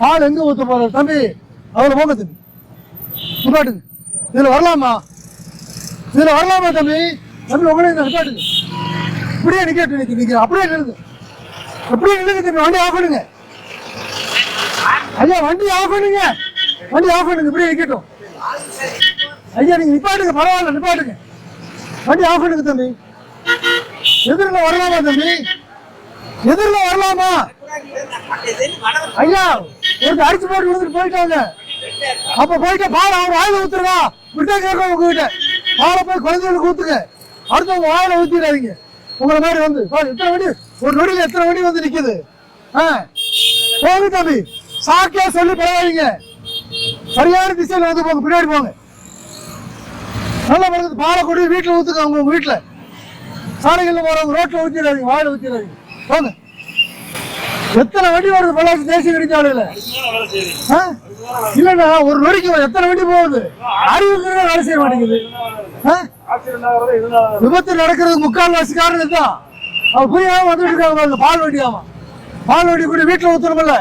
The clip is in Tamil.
பால் எங்க ஊத்த போற தம்பி? அவரை போங்க தம்பி, நிப்பாட்டுங்க. இதுல வரலாமா? இதுல வரலாமா தம்பி? தம்பி உங்களே நிப்பாட்டுங்க. இப்படியே நிக்க அப்படியே நில்லுங்க, அப்படியே நில்லுங்க தம்பி. வண்டி ஆஃப் பண்ணுங்க ஐயா, வண்டி ஆஃப் பண்ணுங்க, வண்டி ஆஃப் பண்ணுங்க. இப்படியே நிக்கட்டும் ஐயா, நீங்க நிப்பாட்டுங்க, பரவாயில்ல நிப்பாட்டுங்க. வண்டி ஆஃப் பண்ணுங்க தம்பி. எதிரில வரலாமா தம்பி? எதிரில வரலாமா ஐயா? ஒரு அடிச்சு போட்டு விழுந்துட்டு போயிட்டாங்க. அப்ப போயிட்டு பால் அவர் வாயில ஊத்துறதா விட்டா கேட்க உங்ககிட்ட. பாலை போய் குழந்தைகளுக்கு ஊத்துங்க, அடுத்தவங்க வாயில ஊத்திடாதீங்க. உங்களை மாதிரி வந்து எத்தனை வண்டி ஒரு நொடியில் எத்தனை வண்டி வந்து நிக்குது. போங்க தம்பி, சாக்கியா சொல்லி பரவாயில்லைங்க. சரியான திசையில வந்து போங்க, பின்னாடி போங்க. நல்லா பழகுது. பாலை கொண்டு வீட்டுல ஊத்துங்க. உங்க வீட்டுல சாலைகள்ல போறவங்க ரோட்ல ஊத்திடாதீங்க, வாயில ஊத்திடாதீங்க. போங்க. எத்தனை வண்டி வருது பொள்ளாச்சி தேசிய நெடுஞ்சாலையில? இல்லண்ணா, ஒரு நொடிக்கு எத்தனை வண்டி போகுது? அறிவுக்கு வேலை செய்ய மாட்டேங்குது. விபத்து நடக்கிறதுக்கு முக்கால்வாசி காரணம் தான். அவ புரியாம வந்துட்டு இருக்காங்க. பால் வண்டி, ஆமா பால் வண்டி கூட வீட்டுல ஊத்துறோம்ல.